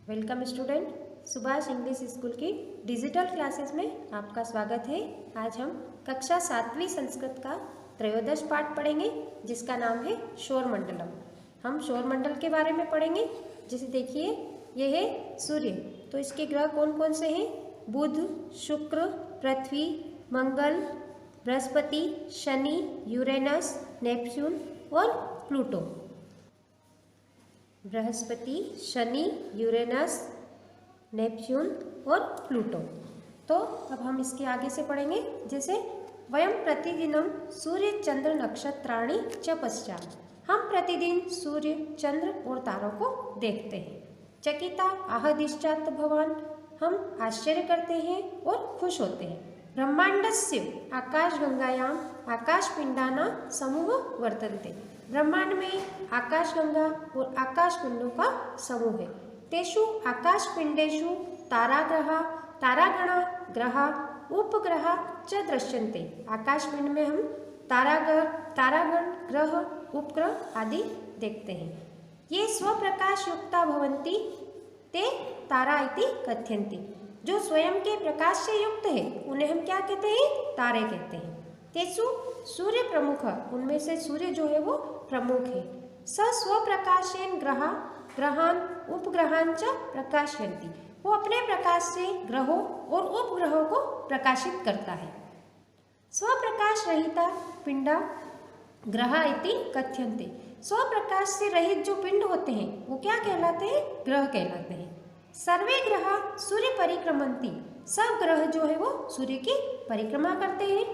Welcome student, Subhash English school की digital classes में आपका स्वागत है। आज हम कक्षा 7वीं संस्कृत का त्रयोदश पाठ पढ़ेंगे जिसका नाम है शोर मंडलम। हम शोर मंडल के बारे में पढ़ेंगे। जैसे देखिए, ये है सूर्य, तो इसके ग्रह कौन कौन से हैं? बुध, शुक्र, पृथ्वी, मंगल, बृहस्पति, शनि, यूरेनस, नेपच्यून और प्लूटो। बृहस्पति, शनि, यूरेनस, नेपच्यून और प्लूटो। तो अब हम इसके आगे से पढ़ेंगे। जैसे वयम प्रतिदिनम सूर्य चंद्र नक्षत्राणि च पश्चात्, हम प्रतिदिन सूर्य, चंद्र और तारों को देखते हैं। चकिता आहदिश्चात् भवान, हम आश्चर्य करते हैं और खुश होते हैं। ब्रह्मांडस्य आकाशगंगायाम आकाशपिंडाना समूह वर्तन्ते, ब्रह्मांड में आकाशगंगा और आकाशपिंडों का समूह है। तेषु आकाशपिंडेषु ताराग्रहा, तारागणा, ग्रहा, उपग्रह च दृश्यन्ते, आकाशपिंड में हम तारागण, ग्रह, उपग्रह आदि देखते हैं। ये स्वप्रकाश युक्ता भवन्ति ते तारा इति कथ्यन्ति, जो स्वयं के प्रकाश से युक्त है उन्हें हम क्या कहते हैं? तारे कहते हैं। तेसु सूर्य प्रमुख, उनमें से सूर्य जो है वो प्रमुख है। स स्वप्रकाशेन ग्रहान उपग्रहान च प्रकाशयन्ति, वो अपने प्रकाश से ग्रहों और उपग्रहों को प्रकाशित करता है। स्वप्रकाश रहिता पिंडा ग्रह इति कथ्यन्ते, स्वप्रकाश से रहित जो पिंड होते हैं वो क्या कहलाते हैं? ग्रह कहलाते हैं। सर्वे ग्रह सूर्य परिक्रमन्ति, सब ग्रह जो है वो सूर्य की परिक्रमा करते हैं।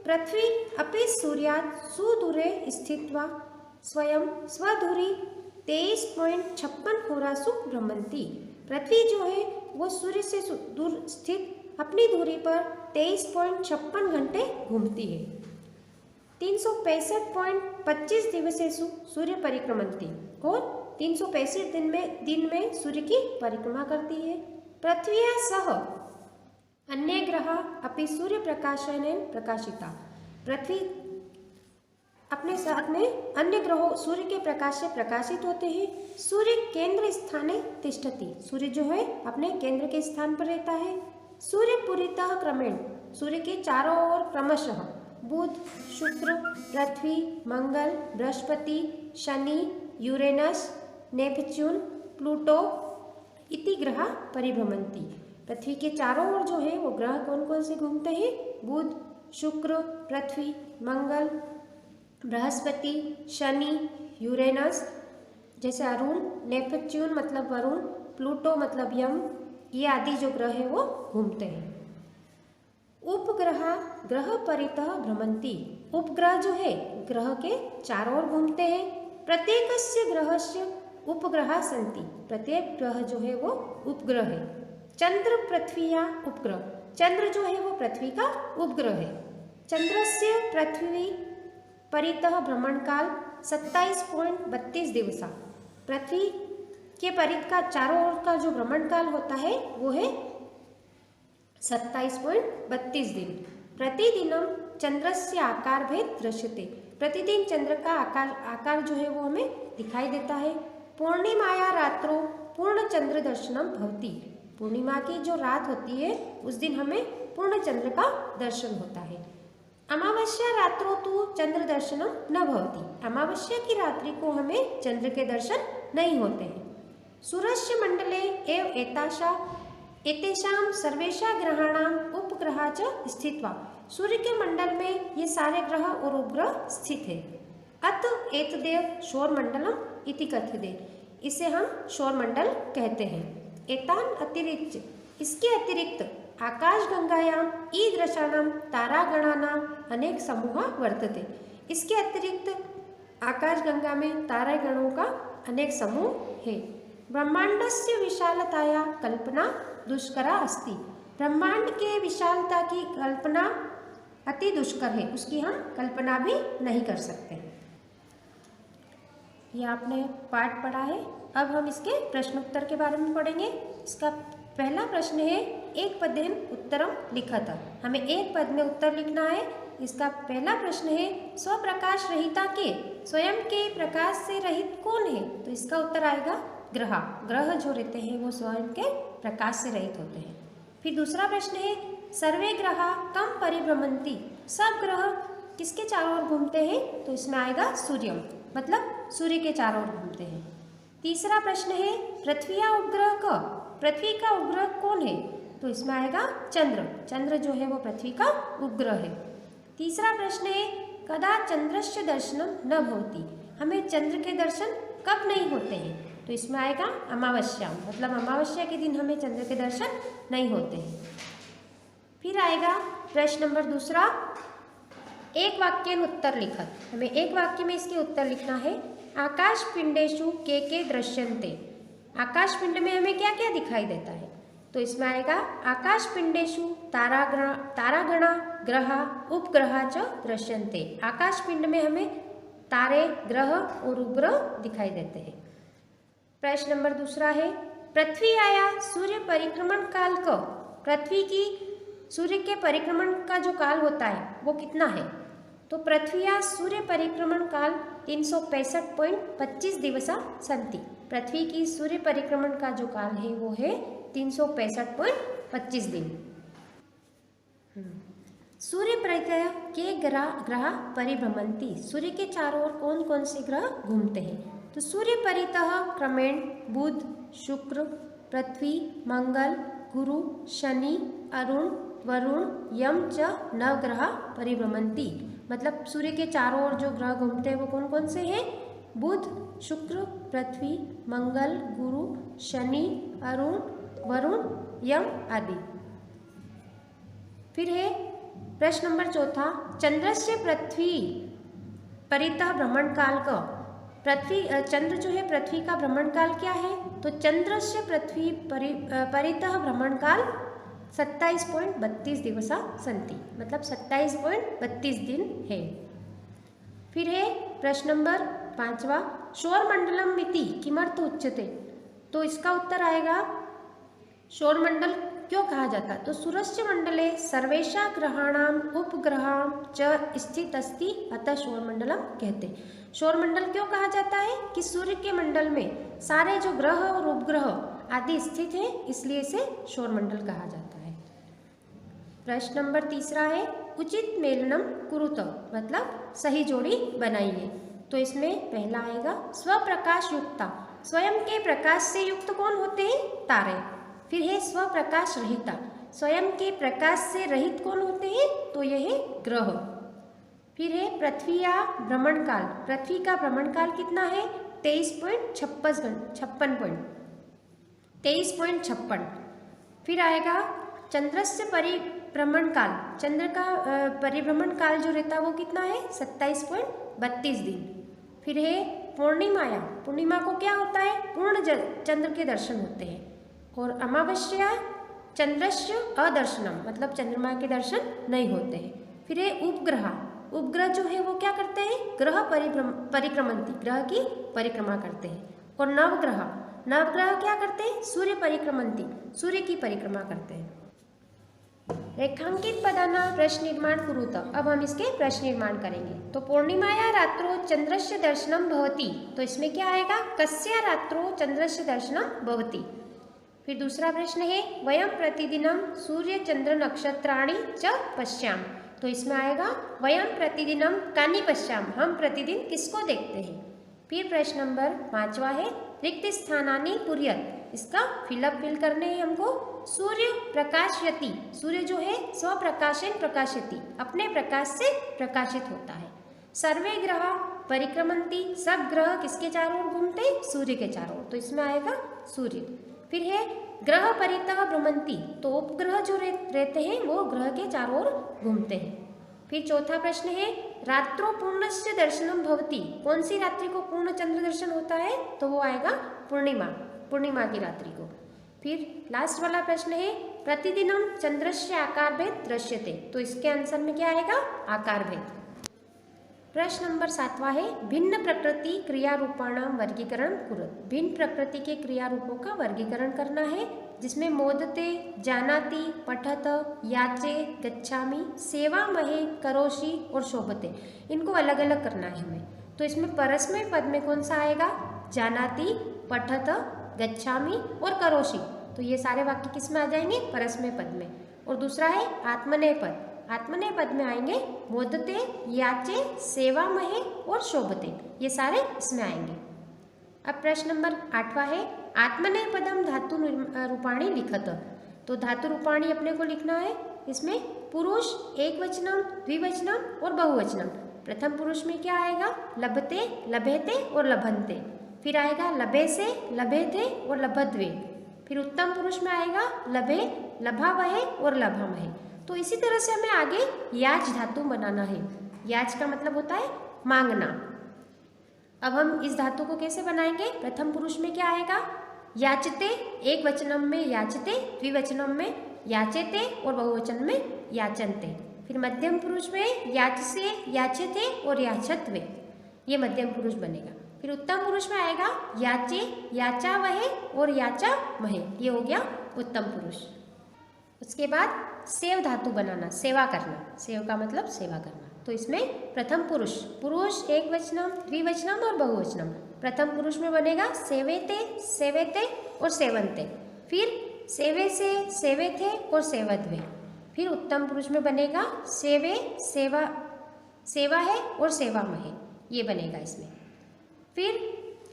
पृथ्वी अपि सूर्यात् सुदूरे स्थित्वा स्वयं स्वधुरी 23.56 होरासु भ्रमन्ति, पृथ्वी जो है वो सूर्य से दूर स्थित अपनी दूरी पर 23.56 घंटे घूमती है। 365.25 दिवसेषु सूर्य परिक्रमन्ति, और 365 दिन में सूर्य की परिक्रमा करती है। पृथ्वी सह अन्य ग्रह अपि सूर्य प्रकाशेन प्रकाशिता, पृथ्वी अपने साथ में अन्य ग्रहों सूर्य के प्रकाश से प्रकाशित होते हैं। सूर्य केंद्र स्थाने तिष्ठति, सूर्य जो है अपने केंद्र के स्थान पर रहता है। सूर्य पुरीतः क्रमेण, सूर्य के चारों ओर क्रमशः बुध, शुक्र, पृथ्वी, मंगल, बृहस्पति, शनि, यूरेनस, नेपच्यून, प्लूटो इति ग्रह परिभ्रमन्ति, पृथ्वी के चारों ओर जो है वो ग्रह कौन कौन से घूमते हैं? बुध, शुक्र, पृथ्वी, मंगल, बृहस्पति, शनि, यूरेनस जैसे अरुण, नेपच्यून मतलब वरुण, प्लूटो मतलब यम, ये आदि जो ग्रह है वो घूमते हैं। उपग्रह ग्रह परितः भ्रमन्ति, उपग्रह जो है ग्रह के चारों ओर घूमते हैं। प्रत्येकस्य ग्रहस्य उपग्रह सन्ति, प्रत्येक ग्रह जो है वो उपग्रह है। चंद्र पृथ्वीया उपग्रह, चंद्र जो है वो पृथ्वी का उपग्रह है। चंद्रस्य पृथ्वी परितः भ्रमण काल 27.32 दिवसा, पृथ्वी के परिध का चारों ओर का जो भ्रमण काल होता है वो है 27.32 दिन। प्रतिदिनम चंद्रस्य आकार भेद दृश्यते, प्रतिदिन चंद्र का आकार जो है वो हमें दिखाई देता है। पूर्णिमाया रात्रो पूर्ण चंद्र दर्शनम भवति, पूर्णिमा की जो रात होती है उस दिन हमें पूर्ण चंद्र का दर्शन होता है। अमावस्या रात्रो तो चंद्र दर्शनम न भवति, अमावस्या की रात्रि को हमें चंद्र के दर्शन नहीं होते हैं। सूर्यस्य मंडले एव एतेषां सर्वेषां ग्रहाणाम उपग्रहा च स्थित्वा, सूर्य के मंडल में ये सारे ग्रह और उपग्रह स्थित है। अत एतदेव शोर मंडलम इति कथ्यते, इसे हम शोर मंडल कहते हैं। एतान अतिरिक्त, इसके अतिरिक्त आकाशगंगायाम ईदृशानाम तारागणानाम अनेक समूह वर्तते, इसके अतिरिक्त आकाशगंगा में तारागणों का अनेक समूह है। ब्रह्मांडस्य विशालताया कल्पना दुष्करा अस्ति, ब्रह्मांड के विशालता की कल्पना अति दुष्कर है, उसकी हम कल्पना भी नहीं कर सकते। ये आपने पाठ पढ़ा है। अब हम इसके प्रश्न उत्तर के बारे में पढ़ेंगे। इसका पहला प्रश्न है, एक पदेन उत्तरम लिखा था, हमें एक पद में उत्तर लिखना है। इसका पहला प्रश्न है, स्वप्रकाश रहिता के, स्वयं के प्रकाश से रहित कौन है? तो इसका उत्तर आएगा ग्रह, ग्रह जो रहते हैं वो स्वयं के प्रकाश से रहित होते हैं। फिर दूसरा प्रश्न है सर्वे ग्रह कम परिभ्रमंती, सब ग्रह किसके चारों ओर घूमते हैं? तो इसमें आएगा सूर्यम, मतलब सूर्य के चारों ओर घूमते हैं। तीसरा प्रश्न है पृथ्वी या उपग्रह का, पृथ्वी का उपग्रह कौन है? तो इसमें आएगा चंद्र, चंद्र जो है वो पृथ्वी का उपग्रह है। तीसरा प्रश्न है कदा चंद्रस्य दर्शनम न भवति, हमें चंद्र के दर्शन कब नहीं होते हैं? तो इसमें आएगा अमावस्या, मतलब अमावस्या के दिन हमें चंद्र के दर्शन नहीं होते हैं। फिर आएगा प्रश्न नंबर दूसरा, एक वाक्य में उत्तर लिखत, हमें एक वाक्य में इसके उत्तर लिखना है। आकाश पिंडेशु के दृश्यन्ते, आकाश पिंड में हमें क्या क्या दिखाई देता है? तो इसमें आएगा आकाश पिंडेशु तारागणा ग्रह उपग्रह च दृश्यन्ते, आकाश पिंड में हमें तारे, ग्रह और उपग्रह दिखाई देते हैं। प्रश्न नंबर दूसरा है पृथ्वी आया सूर्य परिक्रमण काल को, पृथ्वी की सूर्य के परिक्रमण का जो काल होता है वो कितना है? तो पृथ्वी या सूर्य परिक्रमण काल 365.25 दिवसा सन्ति, पृथ्वी की सूर्य परिक्रमण का जो काल है वो है 365.25 दिन। सूर्य परितः के ग्रह परिभ्रमंती, सूर्य के चारों ओर कौन कौन से ग्रह घूमते हैं? तो सूर्य परितः क्रमेण बुध, शुक्र, पृथ्वी, मंगल, गुरु, शनि, अरुण, वरुण, यम च नवग्रह परिभ्रमंती, मतलब सूर्य के चारों ओर जो ग्रह घूमते हैं वो कौन कौन से हैं? बुध, शुक्र, पृथ्वी, मंगल, गुरु, शनि, अरुण, वरुण, यम आदि। फिर है प्रश्न नंबर चौथा, चंद्रस्य पृथ्वी परितः भ्रमण काल का, पृथ्वी चंद्र जो है पृथ्वी का भ्रमण काल क्या है? तो चंद्रस्य पृथ्वी परितः भ्रमण काल 27.32 दिवसा सन्ति, मतलब 27.32 दिन है। फिर है प्रश्न नंबर पांचवा, सौरमंडलम मिति किमर्थ उच्यते, तो इसका उत्तर आएगा सौरमंडल क्यों कहा जाता है? तो सूर्यस्य मंडले सर्वेशा ग्रहाणाम उपग्रहाम च स्थित अस्ति अतः सौरमंडलम कहते। सौरमंडल क्यों कहा जाता है? कि सूर्य के मंडल में सारे जो ग्रह और उपग्रह आदि स्थित हैं, इसलिए इसे सौरमंडल कहा जाता है। प्रश्न नंबर तीसरा है उचित मेलनम कुरुत, मतलब सही जोड़ी बनाइए। तो इसमें पहला आएगा स्वप्रकाश युक्ता, स्वयं के प्रकाश से युक्त कौन होते हैं? तारे। फिर है स्वप्रकाश रहिता, स्वयं के प्रकाश से रहित कौन होते हैं? तो यह है ग्रह। फिर है पृथ्वी या भ्रमण काल, पृथ्वी का भ्रमण काल कितना है? 23.56। फिर आएगा चंद्रस्य परिभ्रमण काल, चंद्र का परिभ्रमण काल जो रहता है वो कितना है? 27.32 दिन। फिर है पूर्णिमाया, पूर्णिमा को क्या होता है? पूर्ण चंद्र के दर्शन होते हैं। और अमावस्या चंद्रस्य अदर्शनम, मतलब चंद्रमा के दर्शन नहीं होते हैं। फिर है उपग्रह, उपग्रह जो है वो क्या करते हैं? ग्रह परिक्रमंती, ग्रह की परिक्रमा करते हैं। और नवग्रह, नवग्रह क्या करते हैं? सूर्य परिक्रमंती, सूर्य की परिक्रमा करते हैं। रेखांकित पदाना प्रश्न निर्माण कुरुत, अब हम इसके प्रश्न निर्माण करेंगे। तो पूर्णिमाया रात्रो चंद्रस्य दर्शनम भवति, तो इसमें क्या आएगा? कस्या रात्रो चंद्रस्य दर्शनम भवति। फिर दूसरा प्रश्न है वयम प्रतिदिनम सूर्य चंद्र नक्षत्राणि च पश्याम, तो इसमें आएगा वयम प्रतिदिनम कानि पश्याम, हम प्रतिदिन किसको देखते हैं। फिर प्रश्न नंबर 5वां है रिक्त स्थानानि पूर्यत, इसका फिल करने हैं हमको। सूर्य प्रकाशयति, सूर्य जो है स्वप्रकाशेन प्रकाशयति, अपने प्रकाश से प्रकाशित होता है। सर्वे ग्रह परिक्रमंती, सब ग्रह किसके चारों ओर घूमते हैं? सूर्य के चारों ओर, तो इसमें आएगा सूर्य। फिर है ग्रह परितः भ्रमंती, तो उपग्रह जो रहते हैं वो ग्रह के चारों ओर घूमते हैं। फिर चौथा प्रश्न है रात्रो पूर्णस्य दर्शनम भवति, कौन सी रात्रि को पूर्ण चंद्र दर्शन होता है? तो वो आएगा पूर्णिमा, पूर्णिमा की रात्रि को। फिर लास्ट वाला प्रश्न है प्रतिदिनम चंद्रस्य आकार भेद दृश्यते, तो इसके आंसर में क्या आएगा? आकार भेद। प्रश्न नंबर 7वां है भिन्न प्रकृति क्रिया रूपाणाम वर्गीकरण कुरुत, भिन्न प्रकृति के क्रिया रूपों का वर्गीकरण करना है, जिसमें मोदते, जानाति, पठत, याचे, गच्छामि, सेवामहे, करोषि और शोभते, इनको अलग अलग करना है हमें। तो इसमें परस्मय पद में कौन सा आएगा? जानाति, पठत, गच्छामि और करोषि। तो ये सारे वाक्य किस में आ जाएंगे? परस्मय पद में। और दूसरा है आत्मनेय पद। आत्मनेय पद में आएंगे मोदते, याचे, सेवामहे और शोभते। ये सारे इसमें आएंगे। अब प्रश्न नंबर 8वां है आत्मनेय पदम धातु रूपाणी लिखत। तो धातु रूपाणी अपने को लिखना है। इसमें पुरुष एक वचनम, द्विवचनम और बहुवचनम। प्रथम पुरुष में क्या आएगा? लभते, लभेते और लभन्ते। फिर आएगा लभे से, लभेते और लभद्वे। फिर उत्तम पुरुष में आएगा लभे, लभावहे और लभामहे। तो इसी तरह से हमें आगे याच धातु बनाना है। याच का मतलब होता है मांगना। अब हम इस धातु को कैसे बनाएंगे? प्रथम पुरुष में क्या आएगा? याचते, एक वचनम में याचते, द्विवचनम में याचेते और बहुवचन में याचनते। फिर मध्यम पुरुष में याचसे, याचेते और याचत्वे। ये मध्यम पुरुष बनेगा। फिर उत्तम पुरुष में आएगा याचे, याचावहे और याचामहे। ये हो गया उत्तम पुरुष। उसके बाद सेव धातु बनाना, सेवा करना। सेव का मतलब सेवा करना। तो इसमें प्रथम पुरुष, पुरुष एक वचनम, द्विवचनम और बहुवचनम। प्रथम पुरुष में बनेगा सेवेते, सेवेते और सेवन्ते। फिर सेवे से, सेवेथे और सेवद्वे। फिर उत्तम पुरुष में बनेगा सेवे, सेवा, सेवा है और सेवामहे। ये बनेगा इसमें। फिर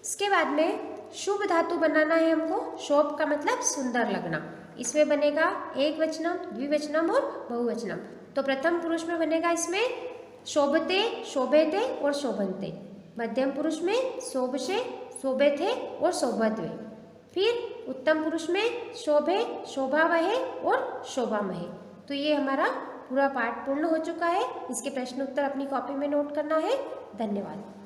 इसके बाद में शुभ धातु बनाना है हमको। शोभ का मतलब सुंदर लगना। इसमें बनेगा एक वचनम, द्विवचनम और बहुवचनम। तो प्रथम पुरुष में बनेगा इसमें शोभते, शोभेते और शोभन्ते। मध्यम पुरुष में शोभसे, शोभेथे और शोभद्वे। फिर उत्तम पुरुष में शोभे, शोभावहे और शोभामहे। तो ये हमारा पूरा पाठ पूर्ण हो चुका है। इसके प्रश्न उत्तर अपनी कॉपी में नोट करना है। धन्यवाद।